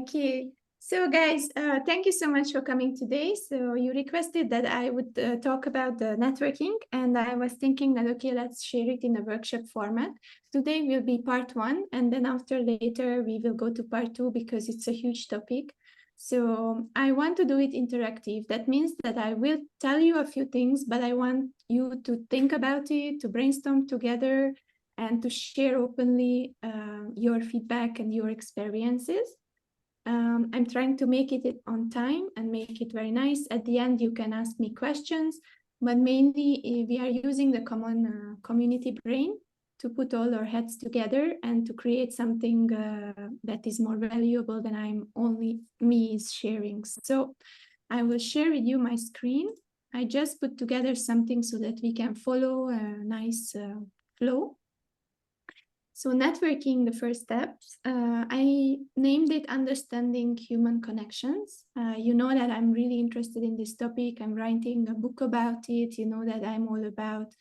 Okay, so guys, thank you so much for coming today. So you requested that I would talk about the networking, and I was thinking that, okay, let's share it in a workshop format. Today will be part 1, and then later we will go to part 2 because it's a huge topic. So I want to do it interactive. That means that I will tell you a few things, but I want you to think about it, to brainstorm together, and to share openly your feedback and your experiences. I'm trying to make it on time and make it very nice. At the end, you can ask me questions, but mainly we are using the common community brain to put all our heads together and to create something that is more valuable than I'm only me is sharing. So I will share with you my screen. I just put together something so that we can follow a nice flow. So networking, the first steps, I named it Understanding Human Connections. You know that I'm really interested in this topic. I'm writing a book about it. You know that I'm all about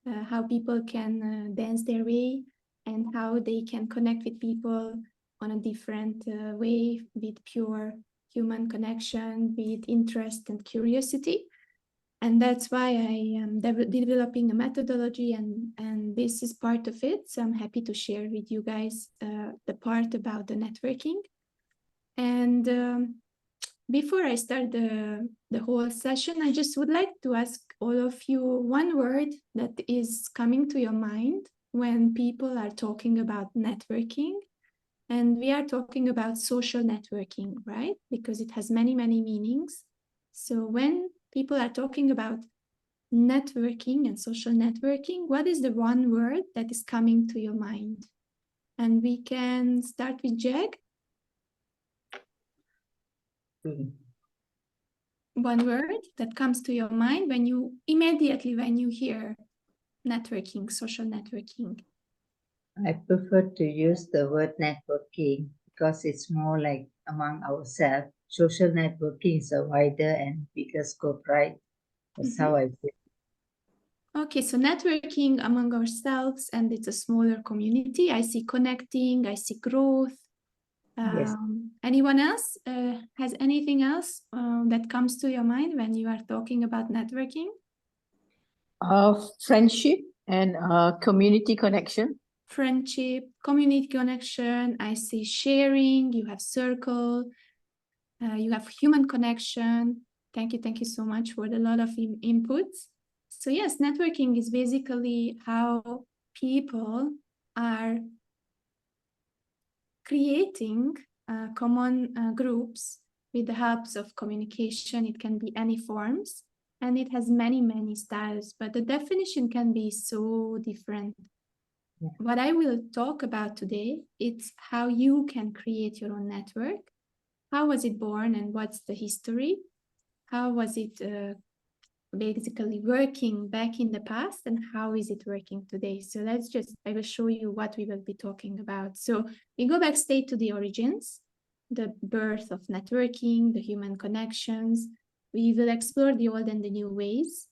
how people can dance their way and how they can connect with people on a different way with pure human connection, with interest and curiosity. And that's why I am developing a methodology, and this is part of it. So I'm happy to share with you guys the part about the networking. And before I start the whole session, I just would like to ask all of you one word that is coming to your mind when people are talking about networking. And we are talking about social networking, right? Because it has many, many meanings. So when people are talking about networking and social networking, what is the one word that is coming to your mind? And we can start with Jag. One word that comes to your mind when you hear networking, social networking. I prefer to use the word networking because it's more like among ourselves. Social networking is a wider and bigger scope, right? That's how I feel. Okay, so networking among ourselves, and it's a smaller community. I see connecting, I see growth. Yes. Anyone else has anything else that comes to your mind when you are talking about networking? Friendship and community connection. Friendship, community connection. I see sharing. You have circle. You have human connection. Thank you so much for a lot of inputs. So yes, networking is basically how people are creating common groups with the helps of communication. It can be any forms, and it has many, many styles, but the definition can be so different. Yeah. What I will talk about today, it's how you can create your own network. How was it born and what's the history? How was it basically working back in the past, and how is it working today? So I will show you what we will be talking about. So we go backstage to the origins, the birth of networking, the human connections. We will explore the old and the new ways.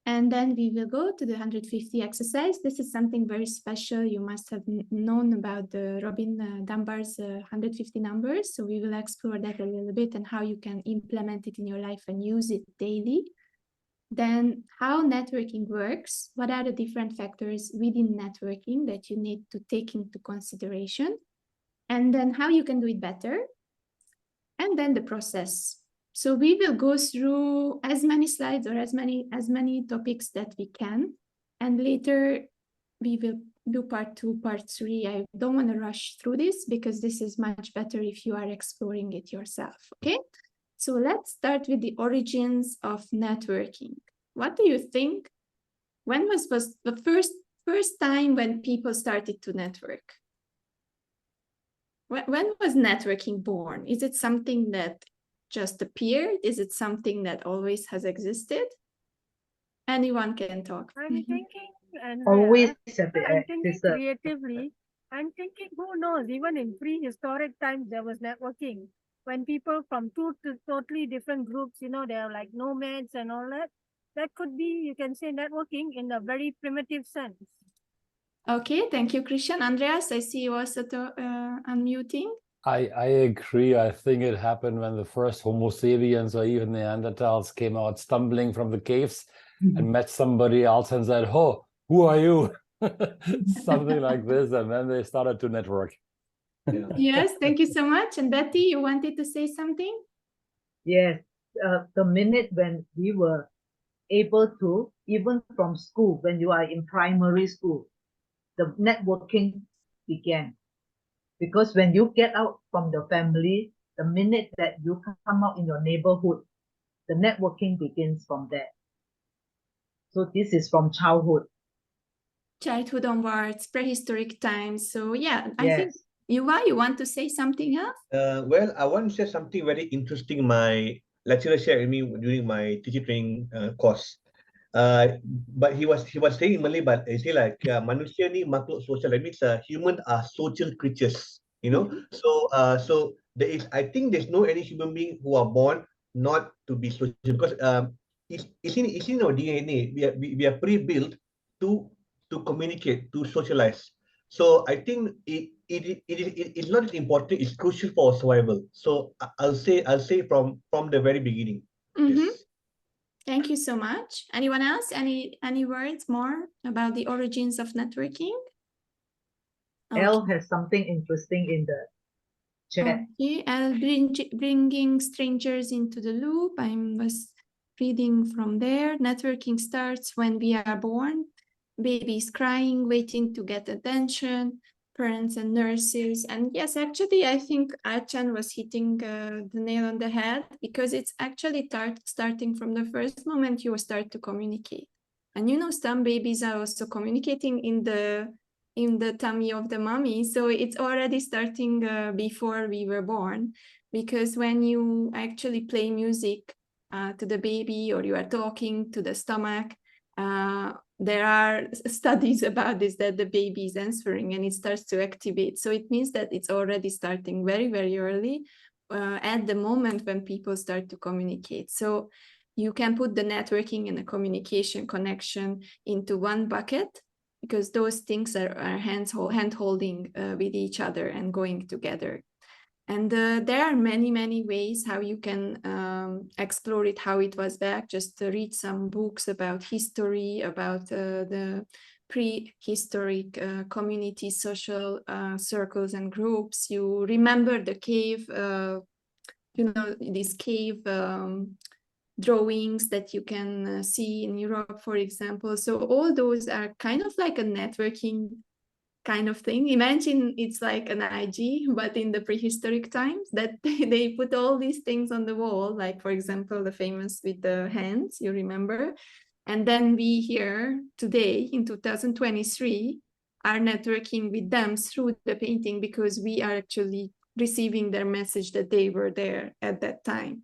And then we will go to the 150 exercise. This is something very special. You must have known about the Robin Dunbar's 150 numbers. So we will explore that a little bit and how you can implement it in your life and use it daily. Then how networking works, what are the different factors within networking that you need to take into consideration, and then how you can do it better, and then the process. So we will go through as many slides or as many topics that we can, and later we will do part 2, part 3. I don't want to rush through this because this is much better if you are exploring it yourself, okay? So let's start with the origins of networking. What do you think? When was the first time when people started to network? When was networking born? Is it something that just appeared? Is it something that always has existed? Anyone can talk. I'm thinking, and Always I'm thinking creatively. I'm thinking, who knows, even in prehistoric times, there was networking. When people from two totally different groups, they're like nomads and all that. That could be, you can say, networking in a very primitive sense. Okay, thank you, Christian. Andreas, I see you also unmuting. I agree. I think it happened when the first Homo sapiens or even Neanderthals came out stumbling from the caves and met somebody else and said, "Oh, who are you?" Something like this, and then they started to network. Yeah. Yes, thank you so much. And Betty, you wanted to say something? Yes, the minute when we were able to, even from school, when you are in primary school, the networking began. Because when you get out from the family, the minute that you come out in your neighborhood, the networking begins from there. So this is from childhood. Childhood onwards, prehistoric times. So yeah, I think Yes. you want to say something else? Well, I want to share something very interesting my lecturer shared with me during my teacher training course. But he was saying in Malay, but he say like manusia ni makhluk sosial. That means humans are social creatures. You know, so there is. I think there's no any human being who are born not to be social because it's in our DNA. We are pre-built to communicate, to socialize. So I think it's not important. It's crucial for survival. So I'll say from the very beginning. Mm-hmm. Yes. Thank you so much. Anyone else? Any words more about the origins of networking? Elle has something interesting in the chat. Okay, I'll bringing strangers into the loop. I was reading from there. Networking starts when we are born. Babies crying, waiting to get attention, parents and nurses. And yes, actually, I think Achan was hitting the nail on the head because it's actually starting from the first moment you start to communicate. And you know, some babies are also communicating in the tummy of the mommy. So it's already starting before we were born, because when you actually play music to the baby or you are talking to the stomach, there are studies about this, that the baby is answering and it starts to activate. So it means that it's already starting very, very early at the moment when people start to communicate. So you can put the networking and the communication connection into one bucket, because those things are hand holding with each other and going together. And there are many, many ways how you can explore it, how it was back. Just to read some books about history, about the prehistoric community, social circles and groups. You remember the cave, these cave drawings that you can see in Europe, for example. So all those are kind of like a networking kind of thing. Imagine it's like an IG, but in the prehistoric times, that they put all these things on the wall, like, for example, the famous with the hands, you remember? And then we here today in 2023 are networking with them through the painting, because we are actually receiving their message that they were there at that time.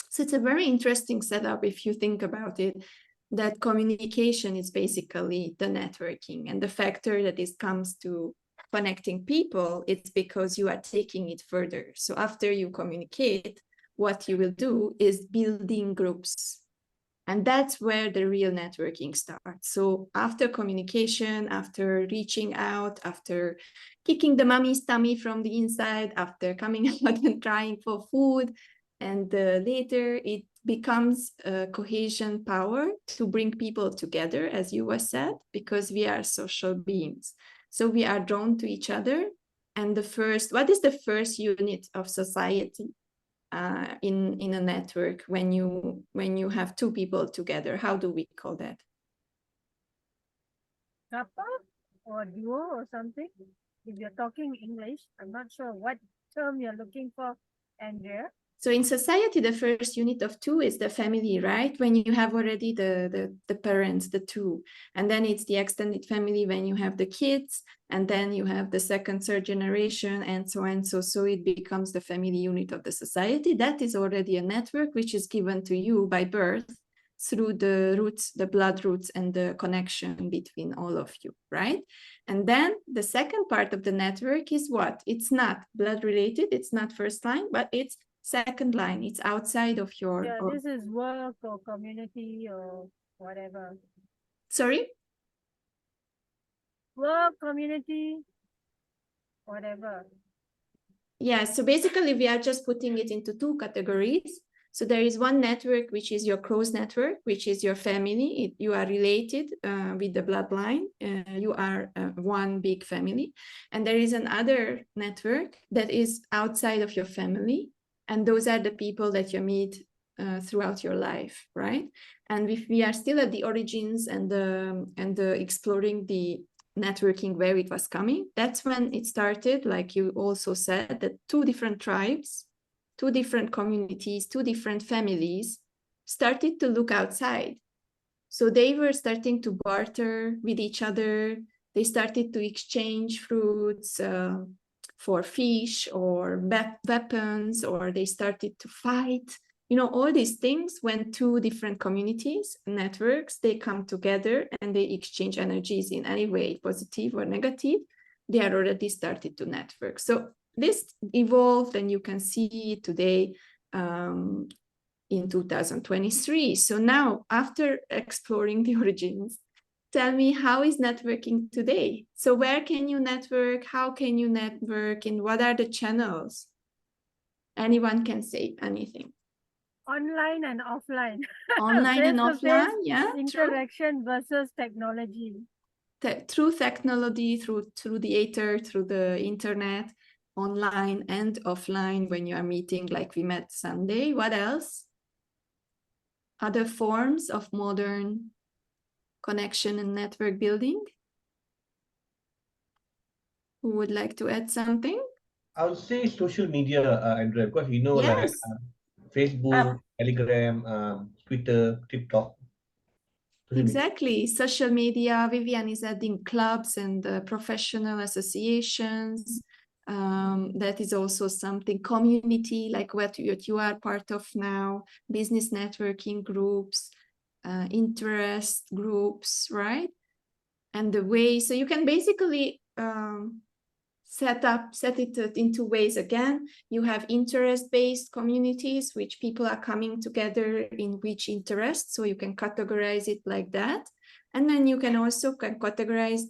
So it's a very interesting setup if you think about it, that communication is basically the networking, and the factor that it comes to connecting people, it's because you are taking it further. So after you communicate, what you will do is building groups. And that's where the real networking starts. So after communication, after reaching out, after kicking the mommy's tummy from the inside, after coming out and trying for food, and later it becomes a cohesion power to bring people together, as you were said, because we are social beings. So we are drawn to each other. And what is the first unit of society in a network when you have two people together? How do we call that? Couple or duo or something? If you're talking English, I'm not sure what term you're looking for, Andrea. So in society, the first unit of two is the family, right? When you have already the parents, the two. And then it's the extended family when you have the kids, and then you have the second, third generation, and so on. So it becomes the family unit of the society. That is already a network which is given to you by birth through the roots, the blood roots, and the connection between all of you, right? And then the second part of the network is what? It's not blood related, it's not first line, but it's second line. It's outside of your... Yeah, this is work or community or whatever. Sorry? Work, community, whatever. Yeah, so basically we are just putting it into two categories. So there is one network, which is your close network, which is your family. You are related with the bloodline. You are one big family. And there is another network that is outside of your family. And those are the people that you meet throughout your life, right? And if we are still at the origins and exploring the networking where it was coming, that's when it started, like you also said, that two different tribes, two different communities, two different families started to look outside. So they were starting to barter with each other. They started to exchange fruits for fish or weapons, or they started to fight. You know, all these things when two different communities, networks, they come together and they exchange energies in any way, positive or negative, they are already started to network. So this evolved, and you can see it today in 2023. So now, after exploring the origins, tell me, how is networking today? So where can you network? How can you network? And what are the channels? Anyone can say anything. Online and offline. Online and offline, yeah. Interaction versus technology. Through technology, through the ether, through the internet, online and offline when you are meeting, like we met Sunday. What else? Other forms of modern connection and network building? Who would like to add something? I would say social media, Andrea, because you know, like Yes. Facebook, Telegram, Twitter, TikTok. Exactly. Social media. Vivian is adding clubs and professional associations. That is also something. Community, like what you are part of now. Business networking groups, interest groups, right? And the way, so you can basically set it in two ways. Again, you have interest-based communities, which people are coming together in which interest, so you can categorize it like that. And then you can also categorize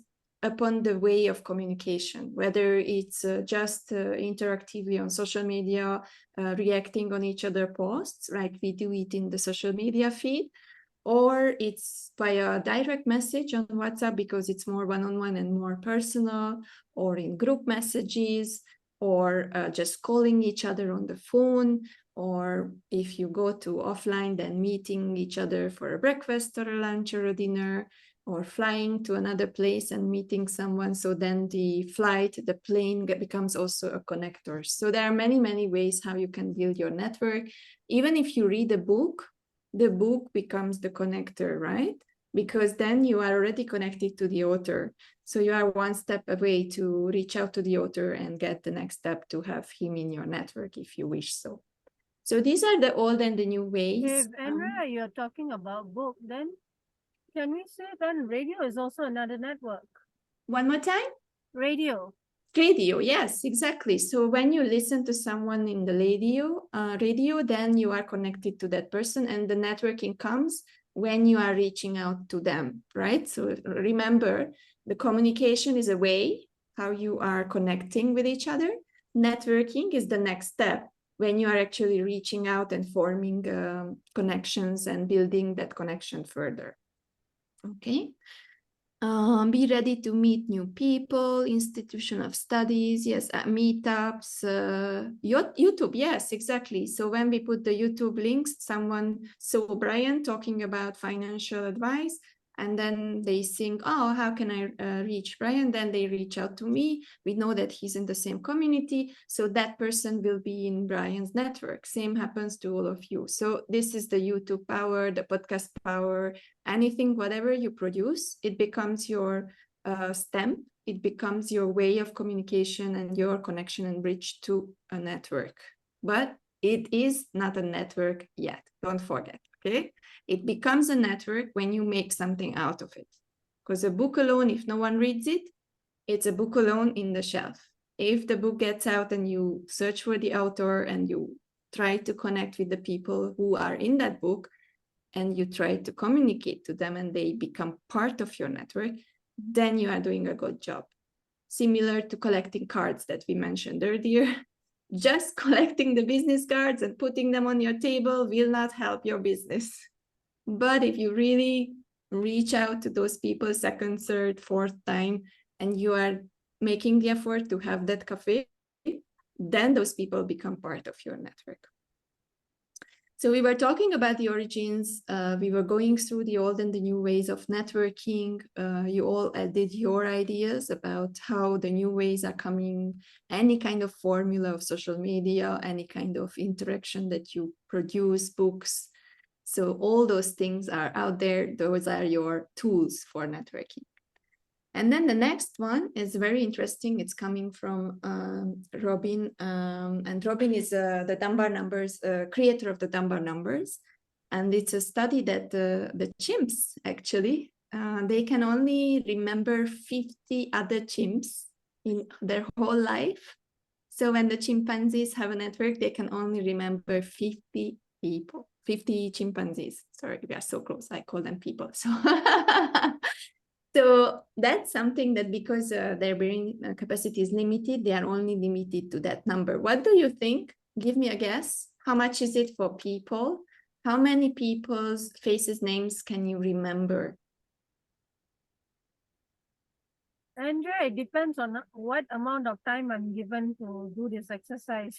upon the way of communication, whether it's just interactively on social media, reacting on each other posts, like we do it in the social media feed, or it's via direct message on WhatsApp because it's more one-on-one and more personal, or in group messages, or just calling each other on the phone, or if you go to offline, then meeting each other for a breakfast or a lunch or a dinner, or flying to another place and meeting someone. So then the flight, the plane becomes also a connector. So there are many, many ways how you can build your network. Even if you read a book, the book becomes the connector, right? Because then you are already connected to the author. So you are one step away to reach out to the author and get the next step to have him in your network if you wish so. So these are the old and the new ways. If Andrea, you're talking about book, then can we say then radio is also another network? One more time? Radio. Radio, yes, exactly. So when you listen to someone in the radio, then you are connected to that person, and the networking comes when you are reaching out to them, right? So remember, the communication is a way how you are connecting with each other. Networking is the next step when you are actually reaching out and forming connections and building that connection further. Okay. Be ready to meet new people, institution of studies, yes, meetups, YouTube, yes, exactly. So when we put the YouTube links, someone saw Brian talking about financial advice, and then they think, oh, how can I reach Brian? Then they reach out to me. We know that he's in the same community, so that person will be in Brian's network. Same happens to all of you. So this is the YouTube power, the podcast power, anything, whatever you produce, it becomes your stamp, it becomes your way of communication and your connection and bridge to a network. But it is not a network yet, don't forget, okay? It becomes a network when you make something out of it. Because a book alone, if no one reads it, it's a book alone in the shelf. If the book gets out and you search for the author and you try to connect with the people who are in that book, and you try to communicate to them and they become part of your network, then you are doing a good job. Similar to collecting cards that we mentioned earlier. just collecting the business cards and putting them on your table will not help your business. But if you really reach out to those people second, third, fourth time, and you are making the effort to have that cafe, then those people become part of your network. So we were talking about the origins. We were going through the old and the new ways of networking. You all added your ideas about how the new ways are coming, any kind of formula of social media, any kind of interaction that you produce, books. So all those things are out there. Those are your tools for networking. And then the next one is very interesting. It's coming from Robin, and Robin is the Dunbar numbers, creator of the Dunbar numbers. And it's a study that the chimps, actually, they can only remember 50 other chimps in their whole life. So when the chimpanzees have a network, they can only remember 50 people, 50 chimpanzees. Sorry, we are so close. I call them people. So so that's something that because their brain capacity is limited, they are only limited to that number. What do you think? Give me a guess. How much is it for people? How many people's faces, names can you remember? Andrea, it depends on what amount of time I'm given to do this exercise.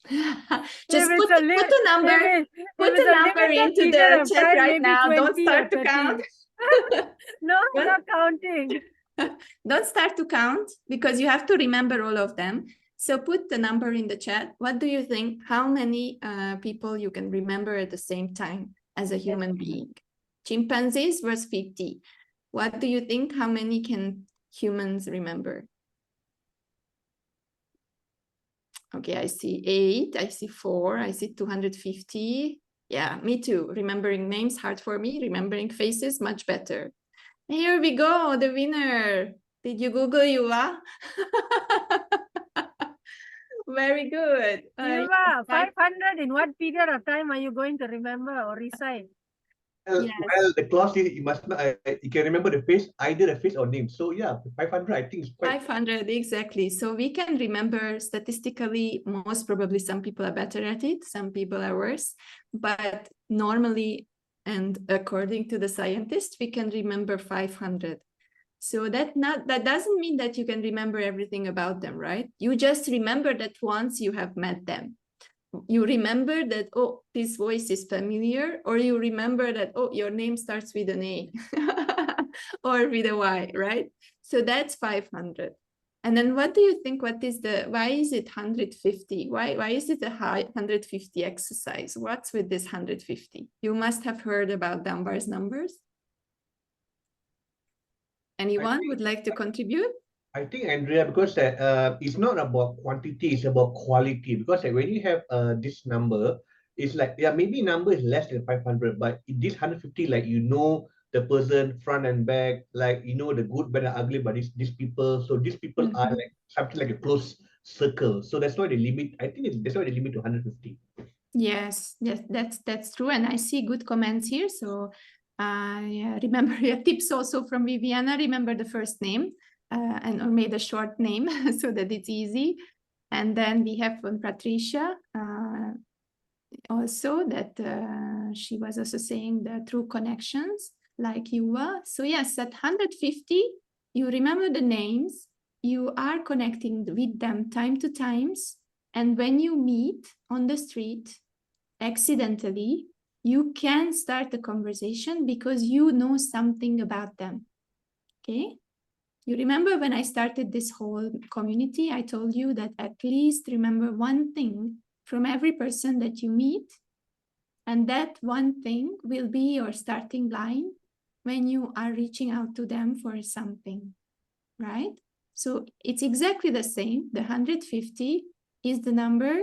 Just put a number into the chat right now. Don't start to count. No, I'm not counting. Don't start to count because you have to remember all of them. So put the number in the chat. What do you think? How many people you can remember at the same time as a human being? Chimpanzees was 50. What do you think? How many can humans remember? Okay, I see 8, I see 4, I see 250. Yeah, me too. Remembering names, hard for me. Remembering faces, much better. Here we go, the winner. Did you Google Yuva? Very good. Yuva, 500 in what period of time are you going to remember or recite? Well, yes. well, the clause is you must not, you can remember the face, either the face or name. So yeah, 500 I think is quite 500, exactly. So we can remember statistically, most probably some people are better at it, some people are worse, but normally and according to the scientists, we can remember 500. So that doesn't mean that you can remember everything about them, right? You just remember that once you have met them. You remember that, oh, this voice is familiar, or you remember that, oh, your name starts with an A or with a Y, right? So that's 500. And then what do you think, why is it 150? Why is it a high 150 exercise? What's with this 150? You must have heard about Dunbar's numbers. Anyone would like to contribute? I think, Andrea, because it's not about quantity, it's about quality. Because when you have this number, it's like, yeah, maybe number is less than 500, but this 150, like, you know, the person front and back, like, you know, the good, bad, and ugly, but these people. So these people are like something like a close circle. So that's why they limit, I think that's why they limit to 150. Yes, that's true. And I see good comments here. So I remember your tips also from Viviana. Remember the first name or made a short name so that it's easy. And then we have from Patricia also that she was also saying the true connections like you were. So yes, at 150, you remember the names, you are connecting with them time to times. And when you meet on the street, accidentally, you can start a conversation because you know something about them. Okay? You remember when I started this whole community, I told you that at least remember one thing from every person that you meet. And that one thing will be your starting line when you are reaching out to them for something, right? So it's exactly the same. The 150 is the number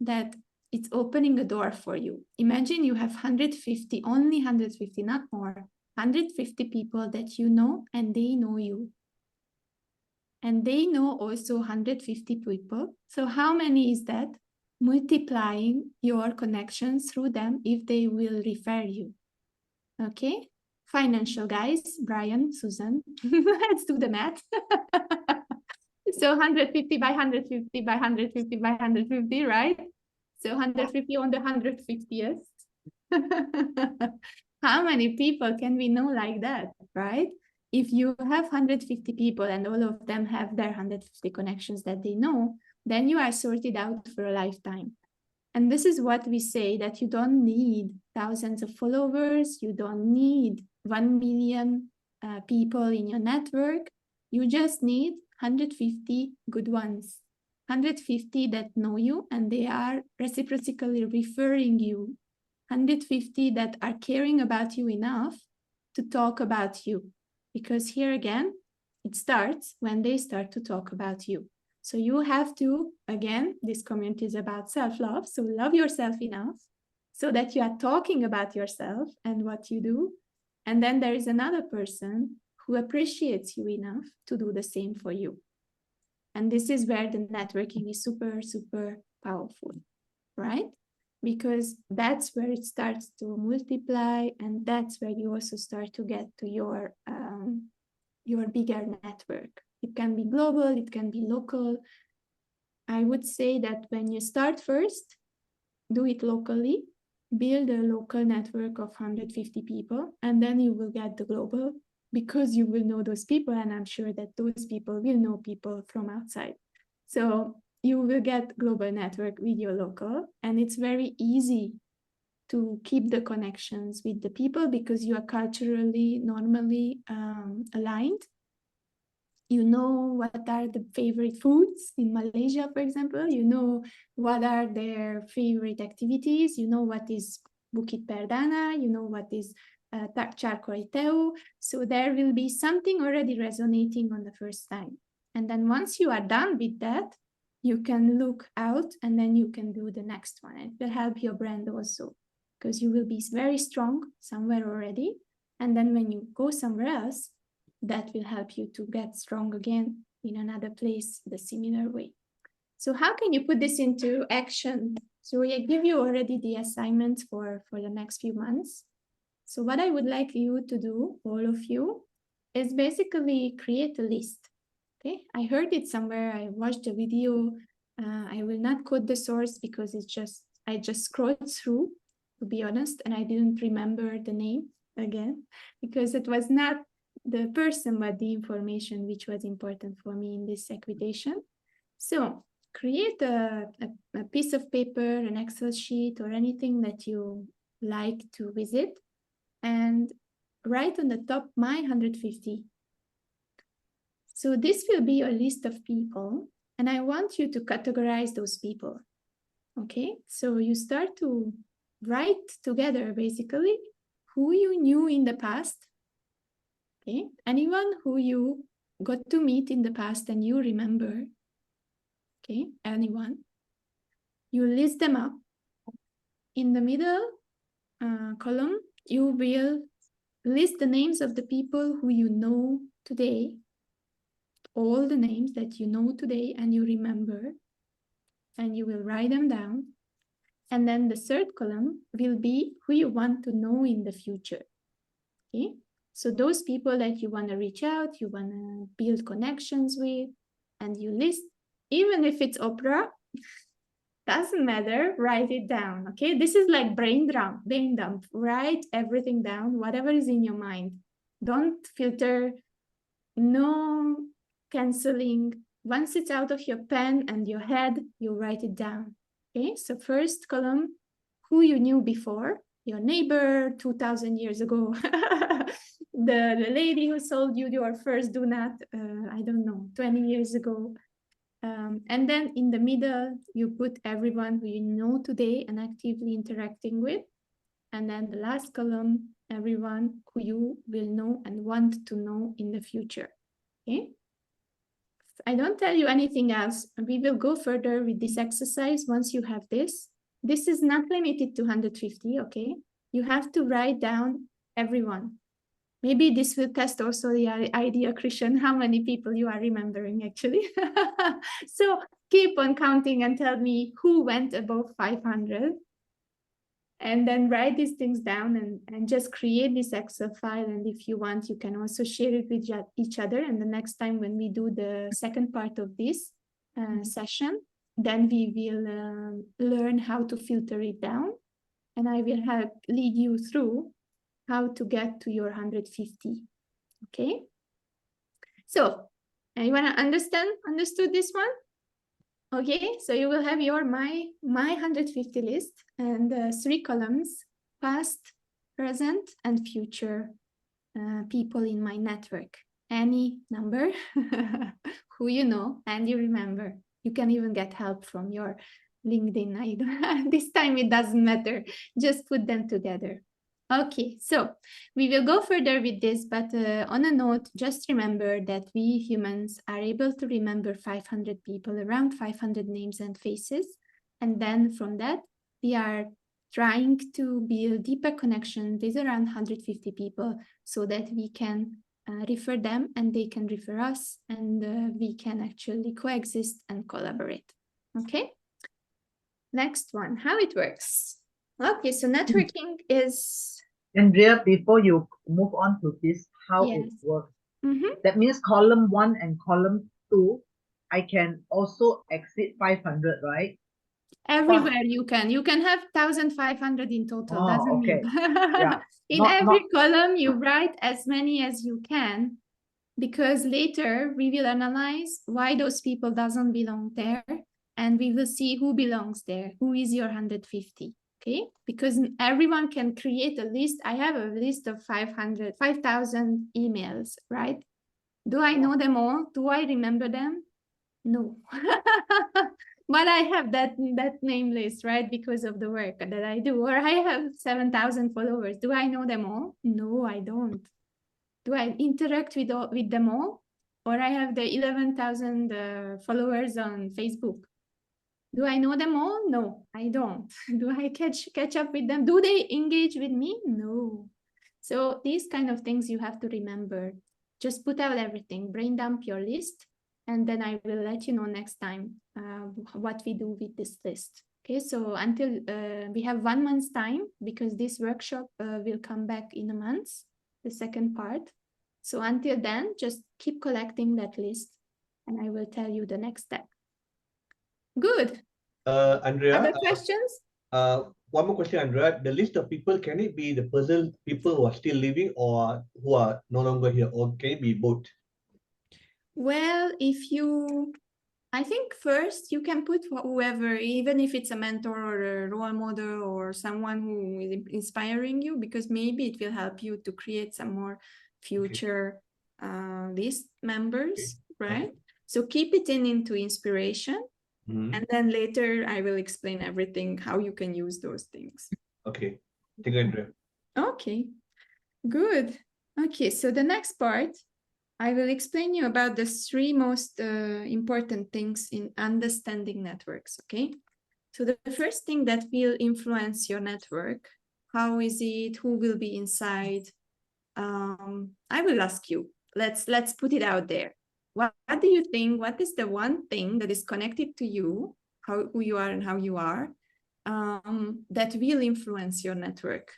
that it's opening a door for you. Imagine you have 150, only 150, not more, 150 people that you know and they know you. And they know also 150 people. So how many is that? Multiplying your connections through them if they will refer you. Okay? Financial guys, Brian, Susan, let's do the math. So 150 by 150 by 150 by 150, right? So 150 on the 150th. How many people can we know like that, right? If you have 150 people and all of them have their 150 connections that they know, then you are sorted out for a lifetime. And this is what we say, that you don't need thousands of followers, you don't need 1 million people in your network, you just need 150 good ones, 150 that know you and they are reciprocally referring you, 150 that are caring about you enough to talk about you. Because here again, it starts when they start to talk about you. So you have to, again, this community is about self-love. So love yourself enough so that you are talking about yourself and what you do. And then there is another person who appreciates you enough to do the same for you. And this is where the networking is super, super powerful, right? Because that's where it starts to multiply, and that's where you also start to get to your bigger network. It can be global, it can be local. I would say that when you start first, do it locally, build a local network of 150 people, and then you will get the global, because you will know those people, and I'm sure that those people will know people from outside. So you will get global network with your local, and it's very easy to keep the connections with the people because you are culturally normally aligned. You know what are the favorite foods in Malaysia, for example. You know what are their favorite activities. You know what is Bukit Perdana. You know what is Charcoal Teu. So there will be something already resonating on the first time. And then once you are done with that, you can look out and then you can do the next one. It will help your brand also because you will be very strong somewhere already. And then when you go somewhere else, that will help you to get strong again in another place the similar way. So how can you put this into action? So we give you already the assignments for the next few months. So what I would like you to do, all of you, is basically create a list. Okay, I heard it somewhere, I watched a video. I will not quote the source because I just scrolled through, to be honest, and I didn't remember the name again because it was not the person but the information which was important for me in this equitation. So create a piece of paper, an Excel sheet, or anything that you like to visit, and write on the top my 150. So this will be a list of people, and I want you to categorize those people. Okay, so you start to write together basically who you knew in the past. Okay, anyone who you got to meet in the past and you remember. Okay, anyone. You list them up. In the middle column, you will list the names of the people who you know today, all the names that you know today and you remember, and you will write them down. And then the third column will be who you want to know in the future. Okay, so those people that you want to reach out, you want to build connections with, and you list, even if it's Oprah, doesn't matter, write it down. Okay, this is like brain dump. Write everything down, whatever is in your mind. Don't filter, no canceling. Once it's out of your pen and your head, you write it down. Okay, so first column, who you knew before, your neighbor 2,000 years ago, the lady who sold you your first donut, I don't know, 20 years ago. And then in the middle, you put everyone who you know today and actively interacting with. And then the last column, everyone who you will know and want to know in the future. Okay. I don't tell you anything else. We will go further with this exercise once you have this. This is not limited to 150, okay? You have to write down everyone. Maybe this will test also the idea, Christian, how many people you are remembering actually. So keep on counting and tell me who went above 500. And then write these things down and just create this Excel file. And if you want, you can also share it with each other. And the next time when we do the second part of this session, then we will learn how to filter it down. And I will lead you through how to get to your 150. Okay. So anyone understood this one? Okay, so you will have your my 150 list and 3 columns: past, present, and future people in my network. Any number who you know and you remember. You can even get help from your LinkedIn. This time it doesn't matter. Just put them together. Okay, so we will go further with this, but on a note, just remember that we humans are able to remember 500 people, around 500 names and faces. And then from that, we are trying to build deeper connection with around 150 people so that we can refer them and they can refer us, and we can actually coexist and collaborate. Okay, next one, how it works. Okay, so networking is... Andrea, before you move on to this, how it works. That means column 1 and column 2, I can also exceed 500, right? Everywhere you can. You can have 1,500 in total. Doesn't okay. mean. Yeah. In every column, you write as many as you can, because later we will analyze why those people doesn't belong there, and we will see who belongs there, who is your 150. Okay, because everyone can create a list. I have a list of 5,000 emails, right? Do I know them all? Do I remember them? No. But I have that name list, right? Because of the work that I do. Or I have 7,000 followers. Do I know them all? No, I don't. Do I interact with them all? Or I have the 11,000 followers on Facebook. Do I know them all? No, I don't. Do I catch up with them? Do they engage with me? No. So these kind of things you have to remember. Just put out everything, brain dump your list, and then I will let you know next time what we do with this list. Okay, so until we have 1 month's time, because this workshop will come back in a month, the second part. So until then, just keep collecting that list, and I will tell you the next step. Good. Andrea, Other questions? one more question, Andrea. The list of people, can it be the people who are still living or who are no longer here, or can it be both? Well, I think first you can put whoever, even if it's a mentor or a role model or someone who is inspiring you, because maybe it will help you to create some more future list members, right? So keep it into inspiration. And then later I will explain everything, how you can use those things. Okay. Thank you, Andrea. Okay, good. Okay, so the next part, I will explain you about the 3 most important things in understanding networks, okay? So the first thing that will influence your network, how is it, who will be inside? I will ask you, let's put it out there. What do you think? What is the one thing that is connected to you, who you are and how you are, that will influence your network?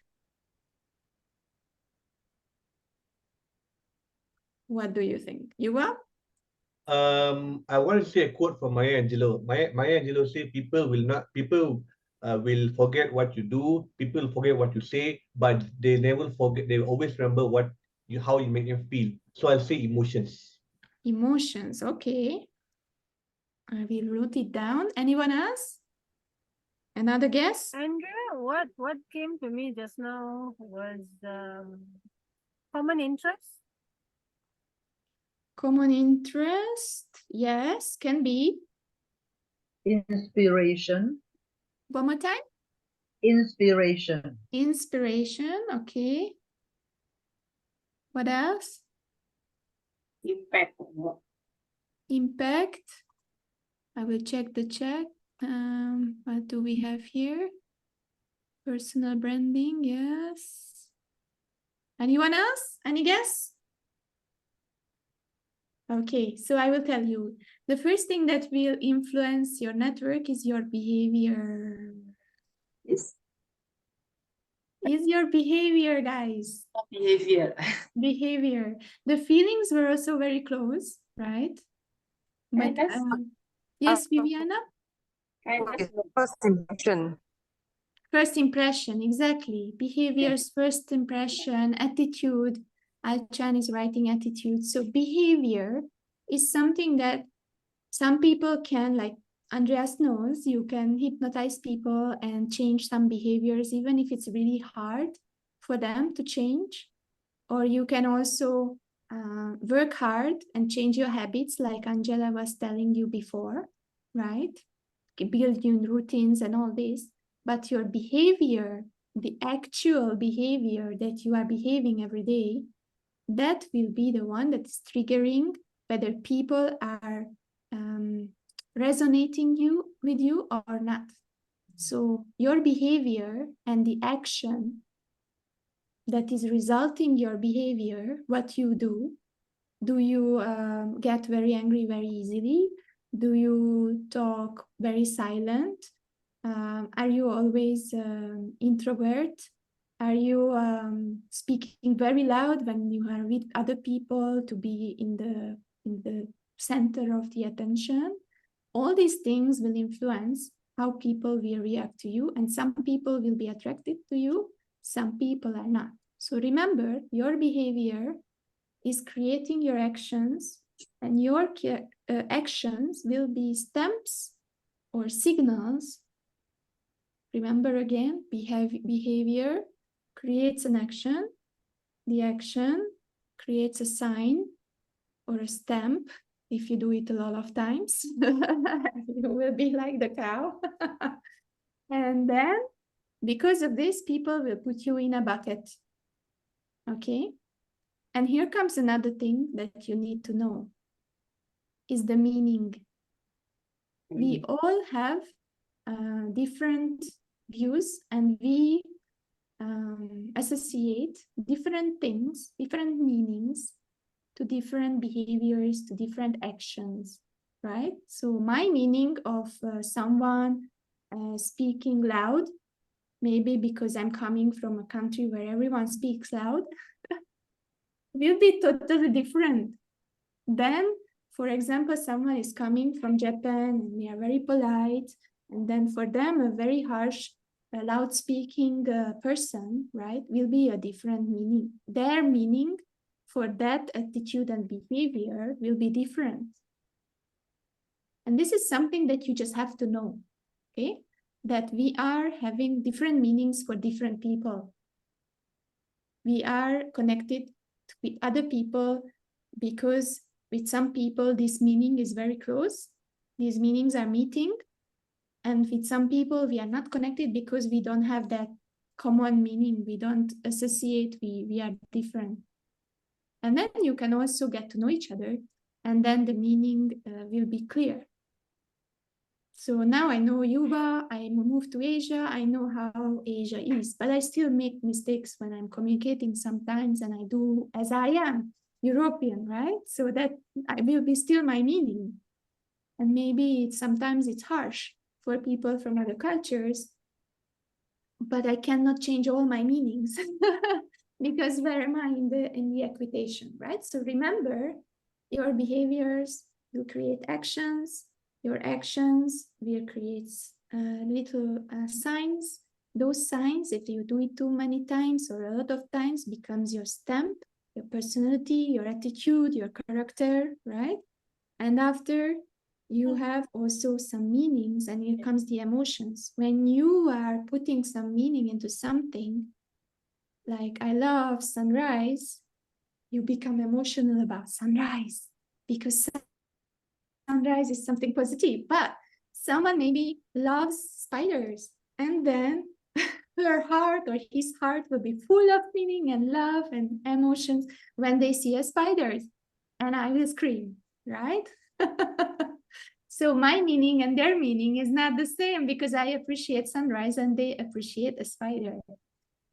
What do you think? You are? I want to say a quote from Maya Angelou. Maya Angelou say people will forget what you do, people forget what you say, but they never forget, they always remember how you make them feel. So I'll say emotions. Emotions, okay. I will write it down. Anyone else? Another guess? Andrea, what came to me just now was common interest. Common interest, yes, can be. Inspiration. One more time. Inspiration. Inspiration, okay. What else? Impact. Impact. I will check the chat. What do we have here? Personal branding, yes. Anyone else? Any guess? Okay, so I will tell you. The first thing that will influence your network is your behavior. Yes. is your behavior, guys. Behavior. Behavior. The feelings were also very close, right? But yes, Viviana? First impression. First impression, exactly. Behaviors, first impression, attitude. Alchan is writing attitude. So behavior is something that some people can, like Andreas knows, you can hypnotize people and change some behaviors, even if it's really hard for them to change. Or you can also work hard and change your habits, like Angela was telling you before, right? Build new routines and all this. But your behavior, the actual behavior that you are behaving every day, that will be the one that's triggering whether people are resonating with you or not. So your behavior and the action that is resulting your behavior, what you do you get very angry very easily? Do you talk very silent? Are you always introvert? Are you speaking very loud when you are with other people to be in the center of the attention? All these things will influence how people will react to you, and some people will be attracted to you, some people are not. So remember, your behavior is creating your actions, and your actions will be stamps or signals. Remember again, behavior creates an action. The action creates a sign or a stamp. If you do it a lot of times, you will be like the cow. And then, because of this, people will put you in a bucket. Okay? And here comes another thing that you need to know, is the meaning. We all have different views, and we associate different things, different meanings to different behaviors, to different actions, right? So my meaning of someone speaking loud, maybe because I'm coming from a country where everyone speaks loud, will be totally different. Then, for example, someone is coming from Japan and they are very polite, and then for them a very harsh, loud speaking person, right, will be a different meaning. Their meaning for that attitude and behavior will be different. And this is something that you just have to know, okay? That we are having different meanings for different people. We are connected with other people because with some people this meaning is very close. These meanings are meeting. And with some people we are not connected because we don't have that common meaning. We don't associate, we are different. And then you can also get to know each other, and then the meaning will be clear. So now I know Yuba, I moved to Asia, I know how Asia is, but I still make mistakes when I'm communicating sometimes, and I do as I am, European, right? So that will be still my meaning. And maybe sometimes it's harsh for people from other cultures, but I cannot change all my meanings because where am I in the equitation, right? So remember, your behaviors will create actions. Your actions will create little signs. Those signs, if you do it too many times or a lot of times, becomes your stamp, your personality, your attitude, your character, right? And after, you have also some meanings, and here comes the emotions. When you are putting some meaning into something, like I love sunrise, you become emotional about sunrise because sunrise is something positive. But someone maybe loves spiders, and then her heart or his heart will be full of meaning and love and emotions when they see a spider, and I will scream, right? So my meaning and their meaning is not the same because I appreciate sunrise and they appreciate a spider.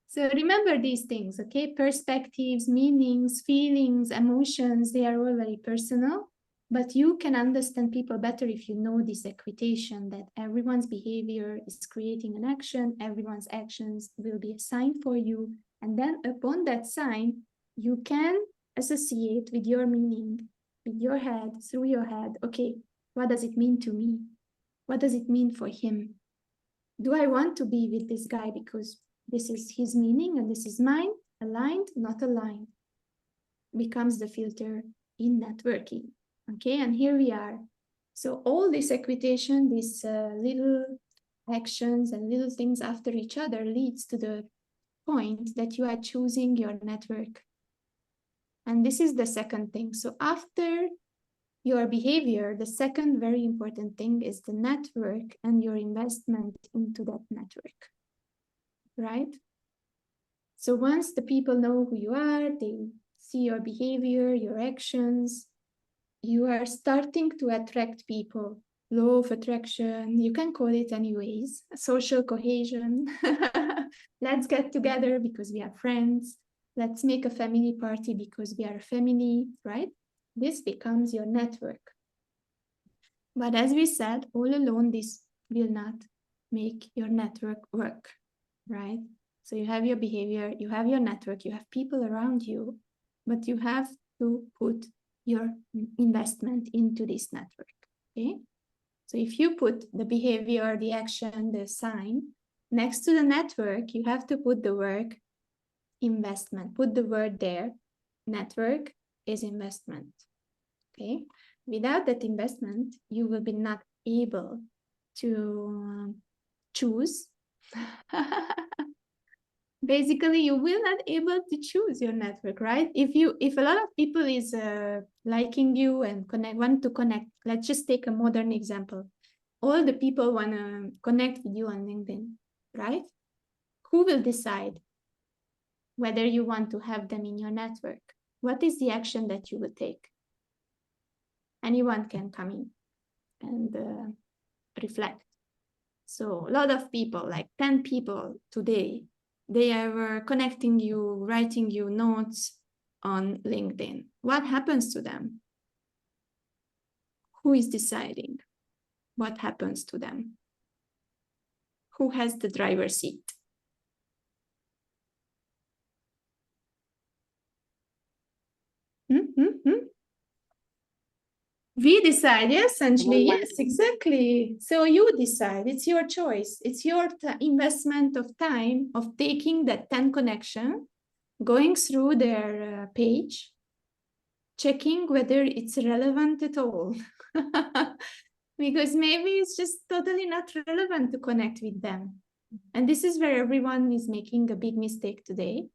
So remember these things, okay? Perspectives, meanings, feelings, emotions, they are all very personal. But you can understand people better if you know this equitation, that everyone's behavior is creating an action, everyone's actions will be a sign for you. And then upon that sign, you can associate with your meaning, with your head, through your head. Okay, what does it mean to me? What does it mean for him? Do I want to be with this guy because this is his meaning and this is mine? Aligned, not aligned, becomes the filter in networking. Okay, and here we are. So all this equitation, these little actions and little things after each other leads to the point that you are choosing your network. And this is the second thing. So after your behavior, the second very important thing is the network and your investment into that network, right? So once the people know who you are, they see your behavior, your actions, you are starting to attract people. Law of attraction, you can call it anyways, social cohesion. Let's get together because we are friends. Let's make a family party because we are a family, right? This becomes your network. But as we said, all alone, this will not make your network work, right? So you have your behavior, you have your network, you have people around you, but you have to put your investment into this network, okay? So if you put the behavior, the action, the sign next to the network, you have to put the word investment, put the word there. Network is investment, okay? Without that investment, you will be not able to choose. Basically, you will not able to choose your network, right? If a lot of people is liking you and want to connect, let's just take a modern example. All the people want to connect with you on LinkedIn, right? Who will decide whether you want to have them in your network? What is the action that you will take? Anyone can come in and reflect. So a lot of people, like 10 people today, they are connecting you, writing you notes on LinkedIn. What happens to them? Who is deciding what happens to them? Who has the driver's seat? We decide, yes, essentially, yes, exactly. So you decide, it's your choice. It's your investment of time of taking that 10 connection, going through their page, checking whether it's relevant at all. Because maybe it's just totally not relevant to connect with them. And this is where everyone is making a big mistake today.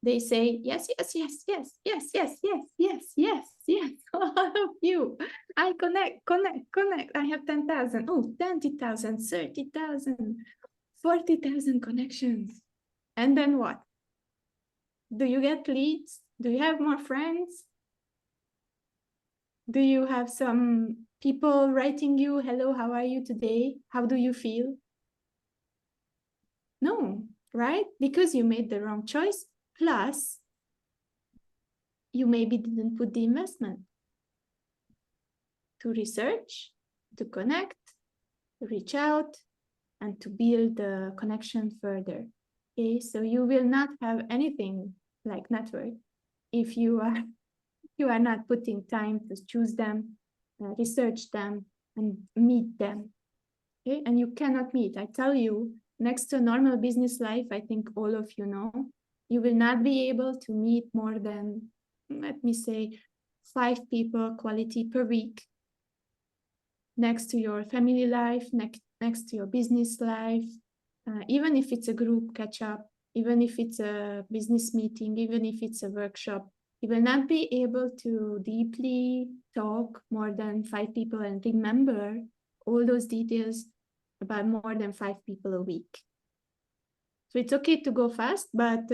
They say, yes, yes, yes, yes, yes, yes, yes, yes, yes, yes, all of you. I connect. I have 10,000, 20,000, 30,000, 40,000 connections. And then what? Do you get leads? Do you have more friends? Do you have some people writing you, hello, how are you today? How do you feel? No, right? Because you made the wrong choice. Plus, you maybe didn't put the investment to research, to connect, to reach out, and to build the connection further. Okay, so you will not have anything like network if you are not putting time to choose them, research them, and meet them. Okay, and you cannot meet. I tell you, next to normal business life, I think all of you know, you will not be able to meet more than, let me say, 5 people quality per week. Next to your family life, next to your business life, even if it's a group catch up, even if it's a business meeting, even if it's a workshop, you will not be able to deeply talk more than 5 people and remember all those details about more than 5 people a week. So it's okay to go fast, but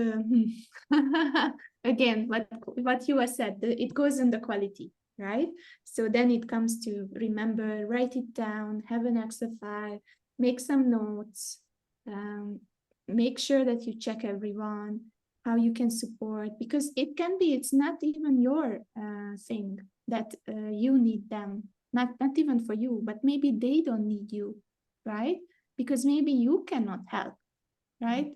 again, what you have said, it goes in the quality, right? So then it comes to remember, write it down, have an Excel file, make some notes, make sure that you check everyone, how you can support, because it's not even your thing. that you need them. Not even for you, but maybe they don't need you, right? Because maybe you cannot help, right?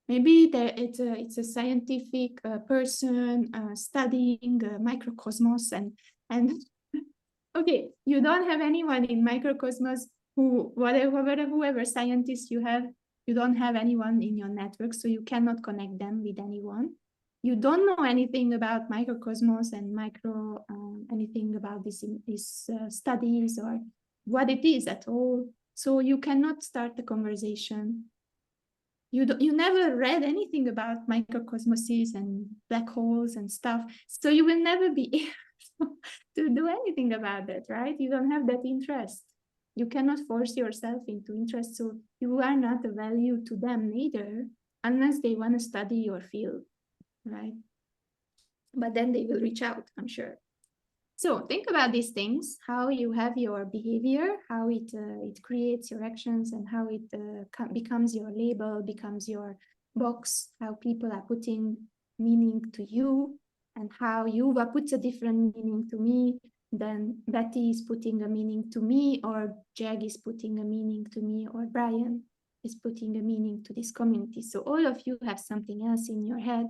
Maybe it's a scientific person studying microcosmos and okay, you don't have anyone in microcosmos whoever scientist you have, you don't have anyone in your network, so you cannot connect them with anyone. You don't know anything about microcosmos and anything about these studies or what it is at all. So you cannot start the conversation. You never read anything about microcosmoses and black holes and stuff, so you will never be able to do anything about that, right? You don't have that interest. You cannot force yourself into interest, so you are not a value to them neither, unless they want to study your field, right? But then they will reach out, I'm sure. So think about these things, how you have your behavior, how it creates your actions, and how it becomes your label, becomes your box, how people are putting meaning to you, and how you put a different meaning to me, then Betty is putting a meaning to me, or Jag is putting a meaning to me, or Brian is putting a meaning to this community. So all of you have something else in your head.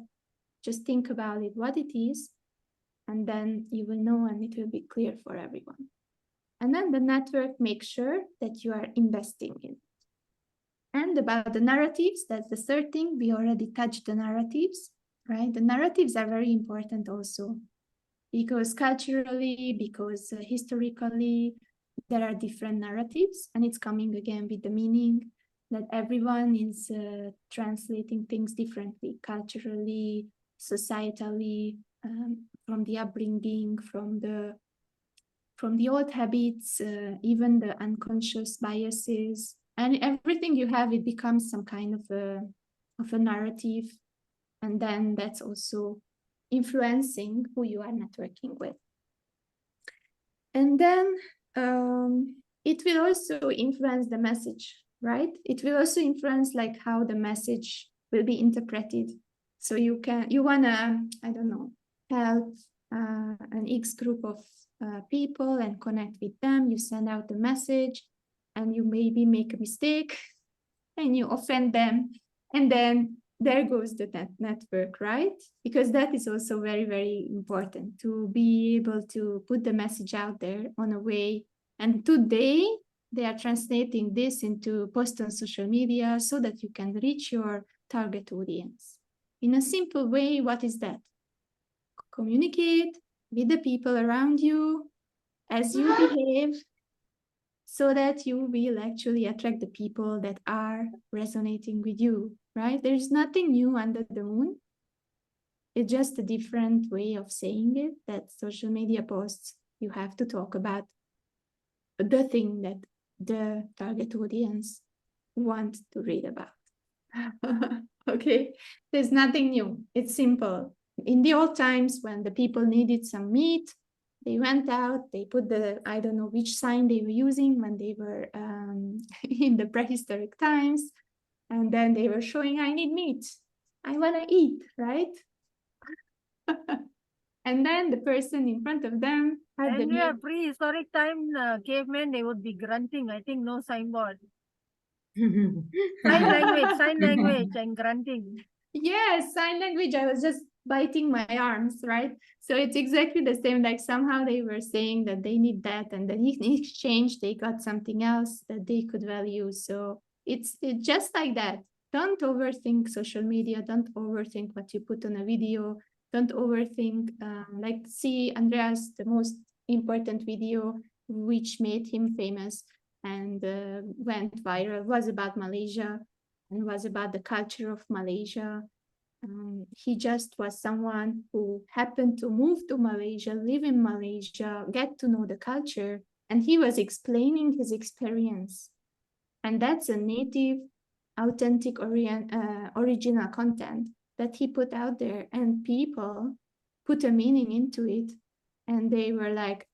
Just think about it, what it is, and then you will know and it will be clear for everyone. And then the network makes sure that you are investing in it. And about the narratives, that's the third thing. We already touched the narratives, right? The narratives are very important also, because culturally, because historically, there are different narratives, and it's coming again with the meaning that everyone is translating things differently, culturally, societally, from the upbringing, from the old habits, even the unconscious biases, and everything you have, it becomes some kind of a narrative, and then that's also influencing who you are networking with. And then it will also influence the message, right? It will also influence like how the message will be interpreted. So you wanna, I don't know, help an X group of people and connect with them. You send out the message and you maybe make a mistake and you offend them, and then there goes the network, right? Because that is also very, very important, to be able to put the message out there on a way. And today they are translating this into posts on social media so that you can reach your target audience in a simple way. What is that? Communicate with the people around you as you behave, so that you will actually attract the people that are resonating with you, right? There's nothing new under the moon. It's just a different way of saying it, that social media posts, you have to talk about the thing that the target audience want to read about. Okay, there's nothing new. It's simple. In the old times, when the people needed some meat, they went out, they put the, I don't know which sign they were using when they were in the prehistoric times. And then they were showing, I need meat. I want to eat, right? And then the person in front of them had the meat. Prehistoric time, cavemen, they would be grunting. I think no signboard. Sign language and grunting. Yes, sign language. I was just biting my arms, right? So it's exactly the same. Like somehow they were saying that they need that, and then in exchange they got something else that they could value. So it's just like that. Don't overthink social media. Don't overthink what you put on a video. Don't overthink. Like, see Andreas, the most important video which made him famous and went viral was about Malaysia and was about the culture of Malaysia. He just was someone who happened to move to Malaysia, live in Malaysia, get to know the culture, and he was explaining his experience. And that's a native, authentic, original content that he put out there, and people put a meaning into it, and they were like.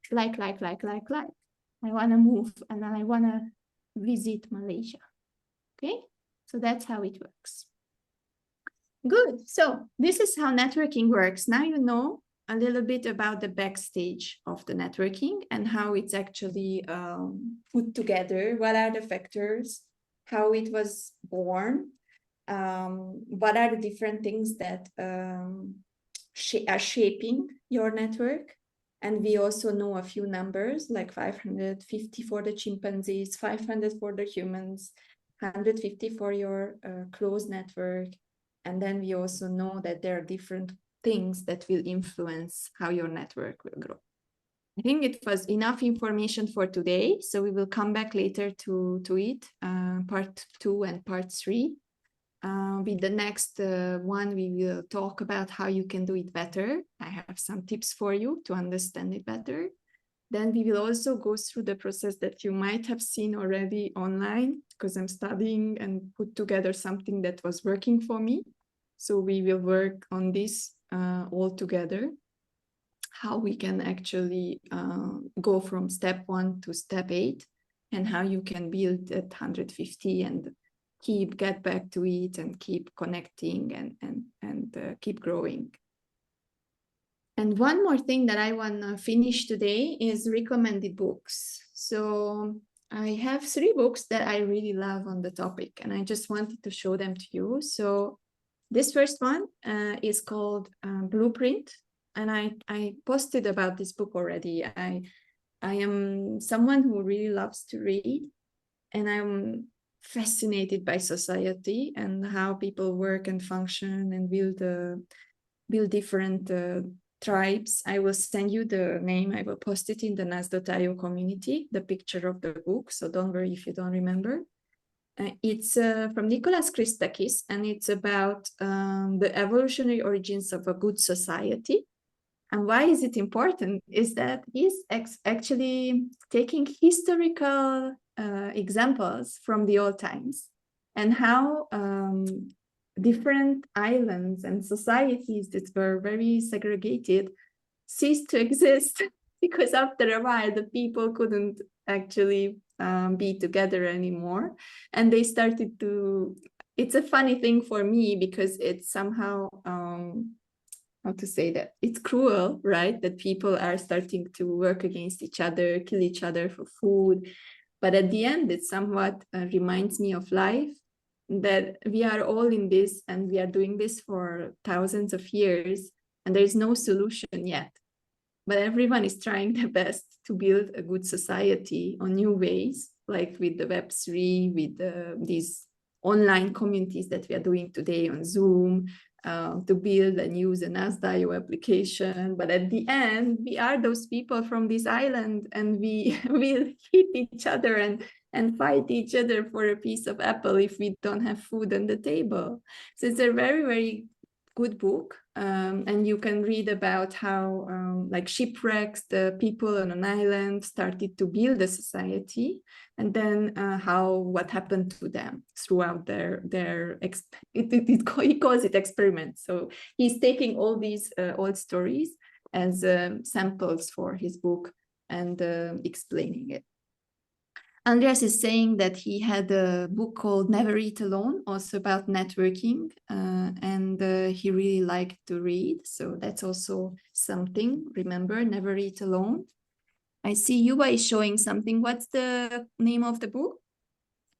I want to move and I want to visit Malaysia. Okay, so that's how it works. Good. So this is how networking works. Now you know a little bit about the backstage of the networking and how it's actually put together. What are the factors, how it was born, what are the different things that are shaping your network. And we also know a few numbers, like 550 for the chimpanzees, 500 for the humans, 150 for your closed network. And then we also know that there are different things that will influence how your network will grow. I think it was enough information for today, so we will come back later to it, part 2 and part 3. With the next one, we will talk about how you can do it better. I have some tips for you to understand it better. Then we will also go through the process that you might have seen already online, because I'm studying and put together something that was working for me. So we will work on this all together, how we can actually go from step 1 to step 8, and how you can build at 150 and get back to it and keep connecting and keep growing. And one more thing that I want to finish today is recommended books. So I have 3 books that I really love on the topic, and I just wanted to show them to you. So this first one is called Blueprint, and I posted about this book already. I am someone who really loves to read, and I'm fascinated by society and how people work and function and build different tribes. I will send you the name. I will post it in the nas.io community, the picture of the book. So don't worry if you don't remember. It's from Nicholas Christakis, and it's about the evolutionary origins of a good society. And why is it important is that he's actually taking historical examples from the old times and how different islands and societies that were very segregated ceased to exist because after a while the people couldn't actually be together anymore, and they started to. It's a funny thing for me because it's somehow how to say that, it's cruel, right, that people are starting to work against each other, kill each other for food. But at the end, it somewhat reminds me of life, that we are all in this and we are doing this for thousands of years and there is no solution yet. But everyone is trying their best to build a good society on new ways, like with the Web3, with these online communities that we are doing today on Zoom, to build and use a nas.io application. But at the end, we are those people from this island, and we will hit each other and fight each other for a piece of apple if we don't have food on the table. So it's a very, very good book. And you can read about how like shipwrecks, the people on an island started to build a society, and then what happened to them throughout he calls it experiments. So he's taking all these old stories as samples for his book and explaining it. Andreas is saying that he had a book called Never Eat Alone, also about networking, and he really liked to read. So that's also something. Remember, Never Eat Alone. I see Yuba is showing something. What's the name of the book?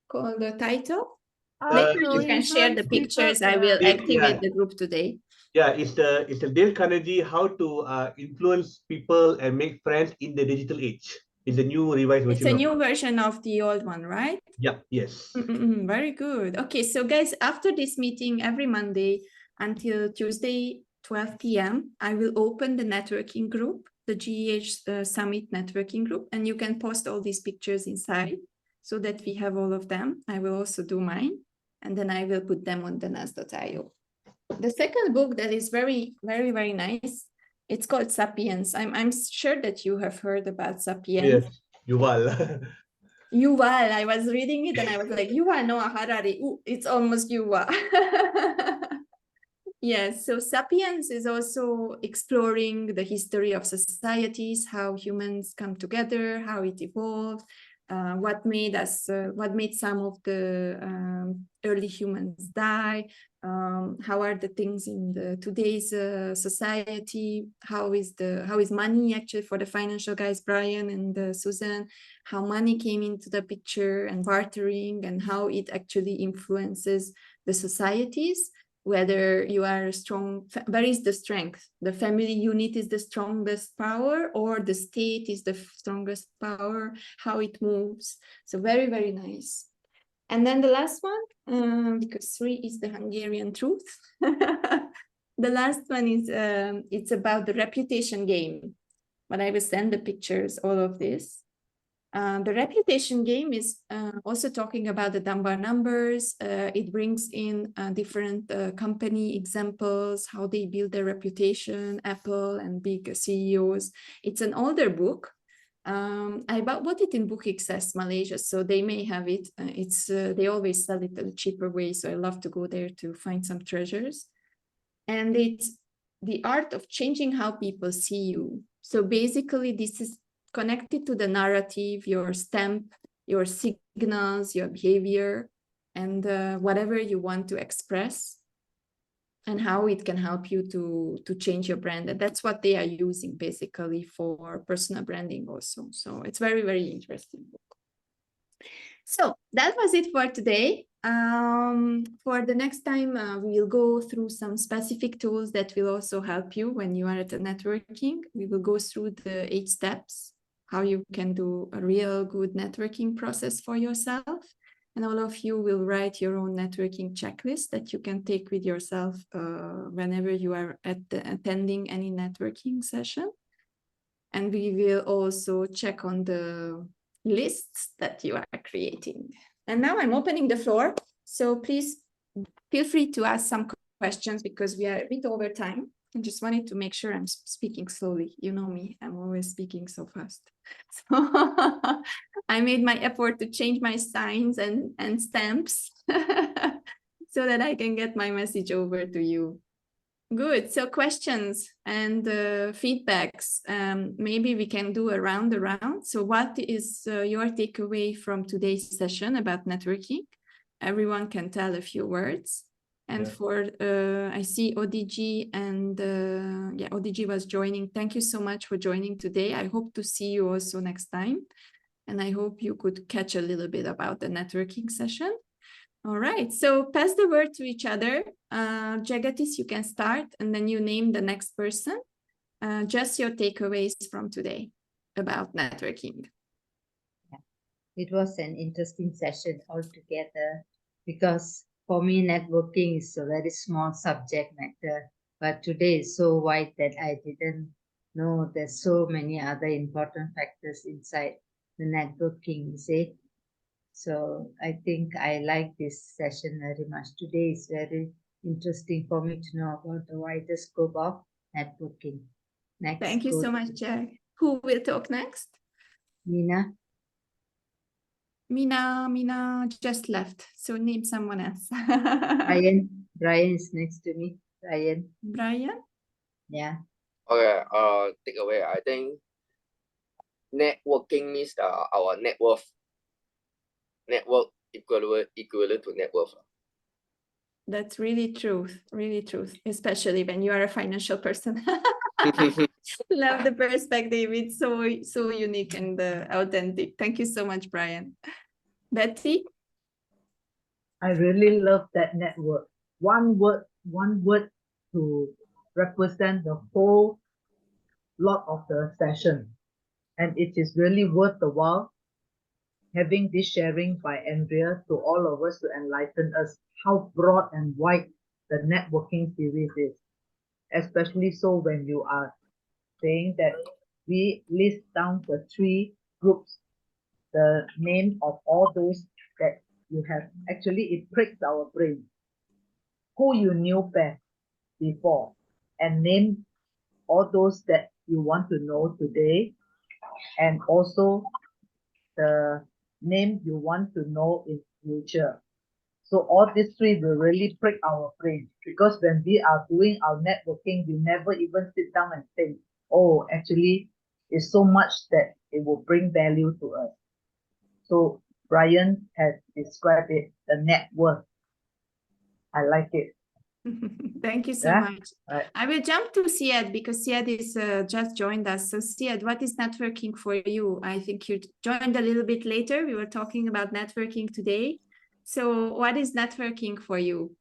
Called the title? Maybe you can share the pictures. I will activate the group today. Yeah, it's the Dale Carnegie, How to Influence People and Make Friends in the Digital Age. It's a new revised version. It's a new version of the old one, right? Yeah, yes. Very good. Okay, so guys, after this meeting every Monday until Tuesday, 12 p.m., I will open the networking group, the GEH Summit networking group, and you can post all these pictures inside so that we have all of them. I will also do mine, and then I will put them on the nas.io. The second book that is very, very, very nice, it's called Sapiens. I'm sure that you have heard about Sapiens. Yes, Yuval. Yuval, I was reading it and I was like, Yuval Noah Harari. Ooh, it's almost Yuval. Yes, so Sapiens is also exploring the history of societies, how humans come together, how it evolved, what made some of the early humans die, how are the things in today's society, how is money actually for the financial guys, Brian and Susan, how money came into the picture and bartering and how it actually influences the societies, whether you are strong, where is the strength? The family unit is the strongest power, or the state is the strongest power, how it moves. So very, very nice. And then the last one, because 3 is the Hungarian truth. The last one is, it's about the reputation game. But I will send the pictures, all of this. The reputation game is also talking about the Dunbar numbers. It brings in different company examples, how they build their reputation, Apple and big CEOs. It's an older book. I bought it in Book Access Malaysia, so they may have it. They always sell it at a cheaper way, so I love to go there to find some treasures. And it's the art of changing how people see you. So basically, this is connected to the narrative, your stamp, your signals, your behavior, and whatever you want to express, and how it can help you to change your brand. And that's what they are using basically for personal branding also. So it's very, very interesting book. So that was it for today. For the next time, we'll go through some specific tools that will also help you when you are at the networking. We will go through the 8 steps, how you can do a real good networking process for yourself. And all of you will write your own networking checklist that you can take with yourself whenever you are attending any networking session. And we will also check on the lists that you are creating. And now I'm opening the floor. So please feel free to ask some questions because we are a bit over time. I just wanted to make sure I'm speaking slowly. You know me, I'm always speaking so fast. So I made my effort to change my signs and stamps so that I can get my message over to you. Good. So questions and feedbacks. Maybe we can do a round around. So what is your takeaway from today's session about networking? Everyone can tell a few words. And for, I see ODG and ODG was joining. Thank you so much for joining today. I hope to see you also next time. And I hope you could catch a little bit about the networking session. All right, so pass the word to each other. Jagatis, you can start and then you name the next person. Just your takeaways from today about networking. It was an interesting session altogether because for me, networking is a very small subject matter, but today is so wide that I didn't know there's so many other important factors inside the networking, you see. So I think I like this session very much. Today is very interesting for me to know about the wider scope of networking. Next. Thank you so much, Jack. Who will talk next? Mina. Mina just left, so name someone else. Brian is next to me. Brian? Yeah. Okay, takeaway, I think networking means our net worth. Network equivalent to net worth. That's really truth, especially when you are a financial person. Love the perspective. It's so unique and authentic. Thank you so much, Brian. Betty? I really love that network. One word to represent the whole lot of the session. And it is really worth the while having this sharing by Andrea to all of us to enlighten us how broad and wide the networking series is. Especially so when you are saying that we list down the 3 groups, the name of all those that you have. Actually, it pricks our brain. Who you knew best before, and name all those that you want to know today, and also the name you want to know in future. So all these 3 will really prick our brain, because when we are doing our networking, we never even sit down and think, oh, actually, it's so much that it will bring value to us. So Brian has described it, the net worth. I like it. Thank you so Yeah? much. Right. I will jump to Syed because Syed is just joined us. So Syed, what is networking for you? I think you joined a little bit later. We were talking about networking today. So what is networking for you?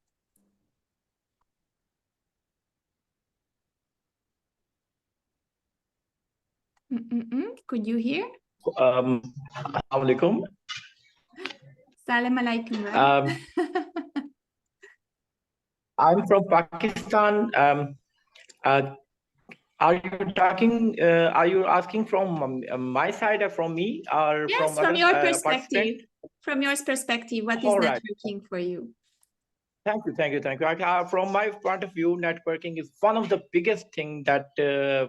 Could you hear? Assalamualaikum. Salam alaikum. I'm from Pakistan. Are you talking? Are you asking from my side or from me or Yes, from from other your participants? perspective. From your perspective, what is All right. networking for you? Thank you, thank you, thank you. From my point of view, networking is one of the biggest thing that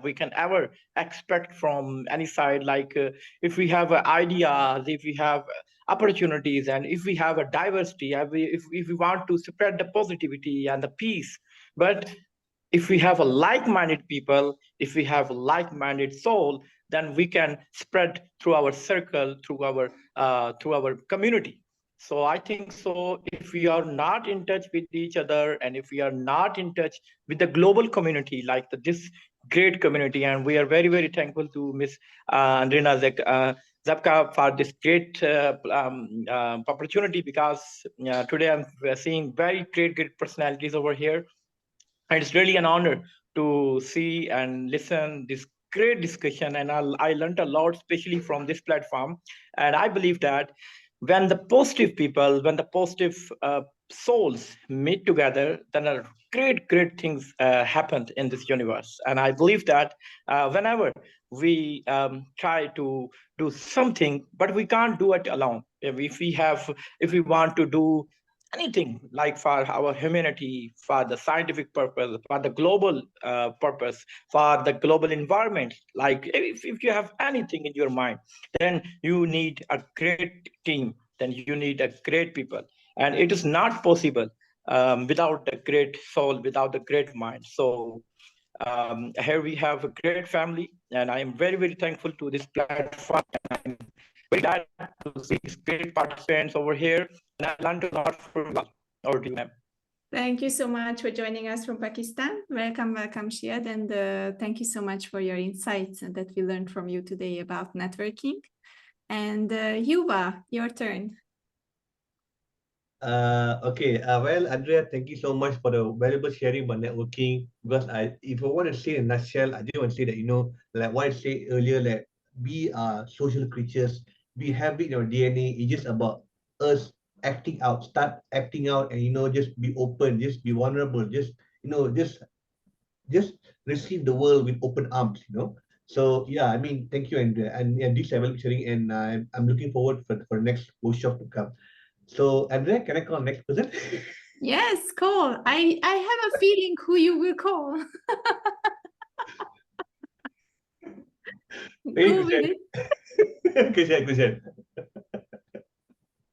we can ever expect from any side. Like if we have ideas, if we have opportunities, and if we have a diversity, if we want to spread the positivity and the peace. But if we have a like-minded people, if we have a like-minded soul, then we can spread through our circle, through our community. So I think so if we are not in touch with each other, and if we are not in touch with the global community, like this great community, and we are very, very thankful to Miss Andrina Zapka for this great opportunity, because today I'm seeing very great personalities over here. And it's really an honor to see and listen this great discussion. And I learned a lot, especially from this platform. And I believe that when the positive people, when the positive souls meet together, then a great things happen in this universe. And I believe that whenever we try to do something, but we can't do it alone. If we want to do anything, like for our humanity, for the scientific purpose, for the global purpose, for the global environment, like if you have anything in your mind, then you need a great team, then you need a great people. And it is not possible without the great soul, without the great mind. So here we have a great family, and I am very, very thankful to this platform. I'm very glad to see these great participants over here, and I learned a lot from you. Over to you, ma'am. Thank you so much for joining us from Pakistan. Welcome, Syed, and thank you so much for your insights that we learned from you today about networking. And Yuva, your turn. Okay. Well, Andrea, thank you so much for the valuable sharing about networking. Because if I want to say in a nutshell, I just want to say that, like what I said earlier, that we are social creatures. We have it in our DNA. It's just about us acting out, start acting out, and just be open, just be vulnerable, just just receive the world with open arms. So yeah, I mean, thank you, Andrea, and this level sharing, and I'm looking forward for the next workshop to come. So, Andrea, can I call next person? Yes, call. I have a feeling who you will call. Go with it. Kushan.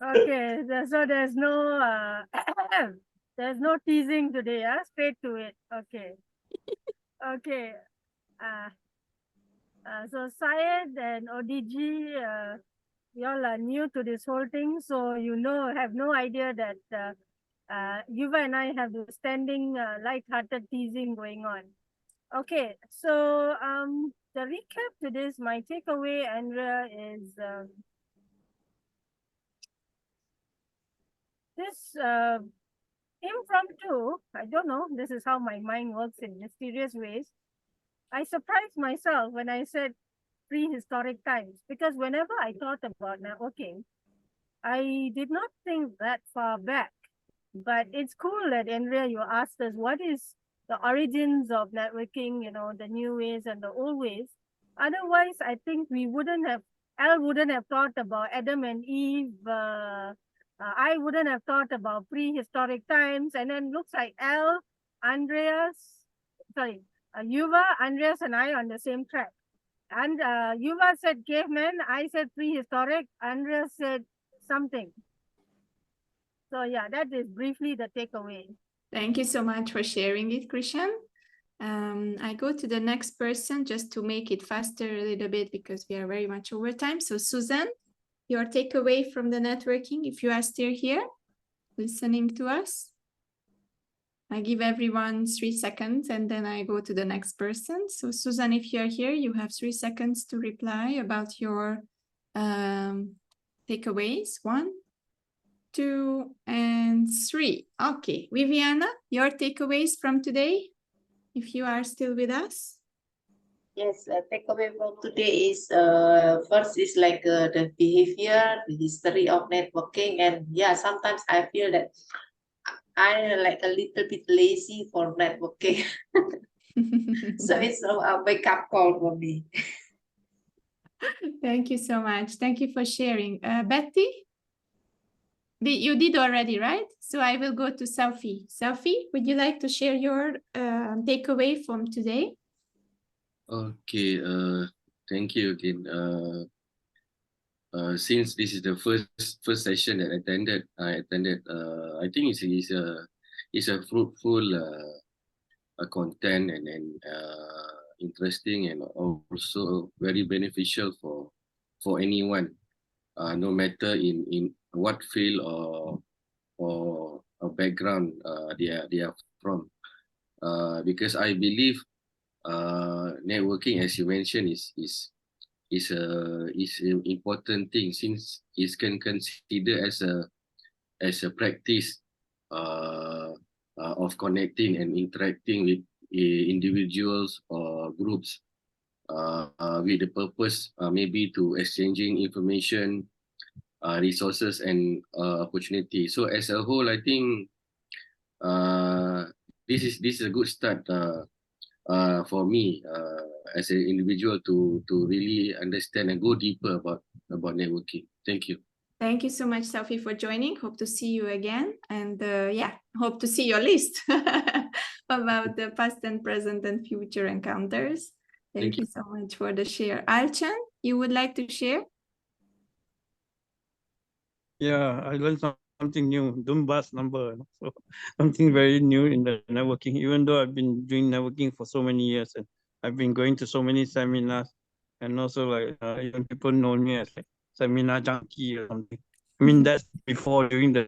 Okay, so there's no there's no teasing today, straight to it. Okay. Okay. So Syed and ODG, y'all are new to this whole thing, so have no idea that Yuva and I have the standing light-hearted teasing going on. Okay, so the recap to this, my takeaway, Andrea, is this impromptu, I don't know, this is how my mind works in mysterious ways. I surprised myself when I said prehistoric times, because whenever I thought about networking, I did not think that far back. But it's cool that, Andrea, you asked us what is the origins of networking, the new ways and the old ways. Otherwise, I think Al wouldn't have thought about Adam and Eve. I wouldn't have thought about prehistoric times. And then looks like Yuva, Andreas, and I on the same track. And Yuva said caveman, I said prehistoric, Andreas said something. So yeah, that is briefly the takeaway. Thank you so much for sharing it, Krishan. I go to the next person just to make it faster a little bit because we are very much over time. So Susan. your takeaway from the networking, if you are still here listening to us. I give everyone 3 seconds and then I go to the next person. So Susan, if you're here, you have 3 seconds to reply about your takeaways. 1, 2, and 3. Okay, Viviana, your takeaways from today, if you are still with us. Yes, takeaway from today is first is like the behavior, the history of networking, and yeah, sometimes I feel that I like a little bit lazy for networking. So it's a wake-up call for me. Thank you so much. Thank you for sharing. Betty, you did already, right? So I will go to Sophie. Sophie, would you like to share your takeaway from today? Okay, thank you again. Since this is the first session that I attended. I think it's a fruitful content and interesting and also very beneficial for anyone, no matter in what field or a background they are from. Because I believe networking, as you mentioned, is an important thing, since it can consider as a practice of connecting and interacting with individuals or groups with the purpose maybe to exchanging information, resources, and opportunity. So as a whole, I think this is a good start for me as an individual to really understand and go deeper about networking. Thank you. Thank you so much, Sophie, for joining. Hope to see you again. And yeah, hope to see your list about the past and present and future encounters. Thank you so much for the share. Alchan, you would like to share? Yeah, I learned something new. Don't bust number. So something very new in the networking. Even though I've been doing networking for so many years and I've been going to so many seminars, and also like even people know me as like seminar junkie or something. I mean that's before during the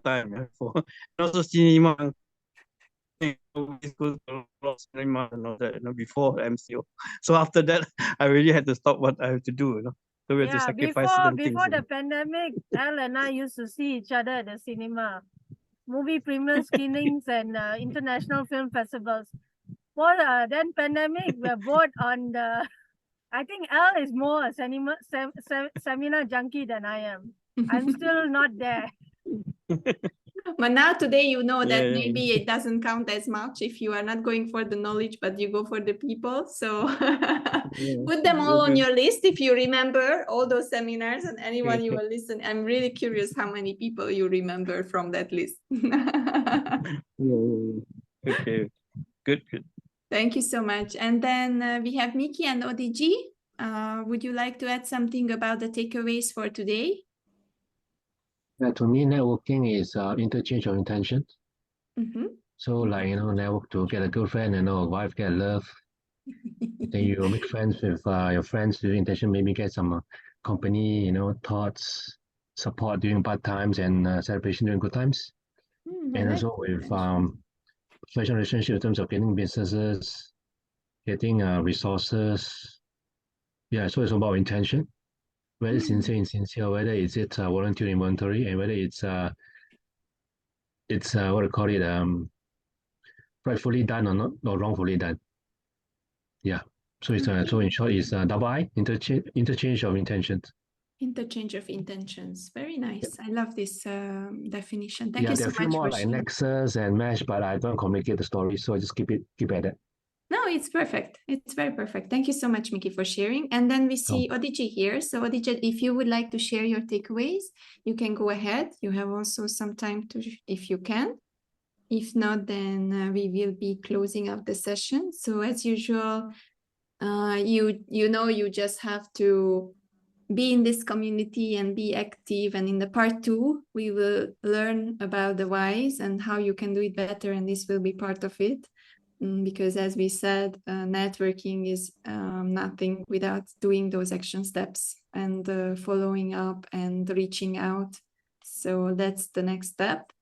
time. And also cinema. Always go to a lot of cinema and all that, before MCO. So after that, I really had to stop what I have to do. So we have to sacrifice certain things. Before the pandemic, Al and I used to see each other at the cinema, movie premiere screenings and international film festivals. For then pandemic, we're both on the. I think Al is more a seminar junkie than I am. I'm still not there. But now today you know that maybe it doesn't count as much if you are not going for the knowledge, but you go for the people. So put them all on your list if you remember all those seminars and anyone you will listen. I'm really curious how many people you remember from that list. Okay, good. Thank you so much. And then we have Miki and ODG. Would you like to add something about the takeaways for today? Yeah, to me, networking is interchange of intentions. Mm-hmm. So, like, network to get a girlfriend and a wife get love. Then you make friends with your friends with intention, maybe get some company, thoughts, support during bad times and celebration during good times. And also with professional relationship in terms of getting businesses, getting resources. Yeah, so it's about intention. Whether it's sincere, insincere, whether it's voluntary, involuntary, and whether it's what do you call it, rightfully done or not, or wrongfully done. Yeah. So it's so in short, it's double I, interchange of intentions. Interchange of intentions. Very nice. Yep. I love this definition. Thank you so much. Yeah, there are a few more like nexus and mesh, but I don't communicate the story, so I just keep at it. No, it's perfect. It's very perfect. Thank you so much, Miki, for sharing. And then we see ODG here. So ODG, if you would like to share your takeaways, you can go ahead. You have also some time to, if you can. If not, then we will be closing up the session. So as usual, you just have to be in this community and be active. And in the part 2, we will learn about the whys and how you can do it better. And this will be part of it. because as we said, networking is nothing without doing those action steps and following up and reaching out. So that's the next step.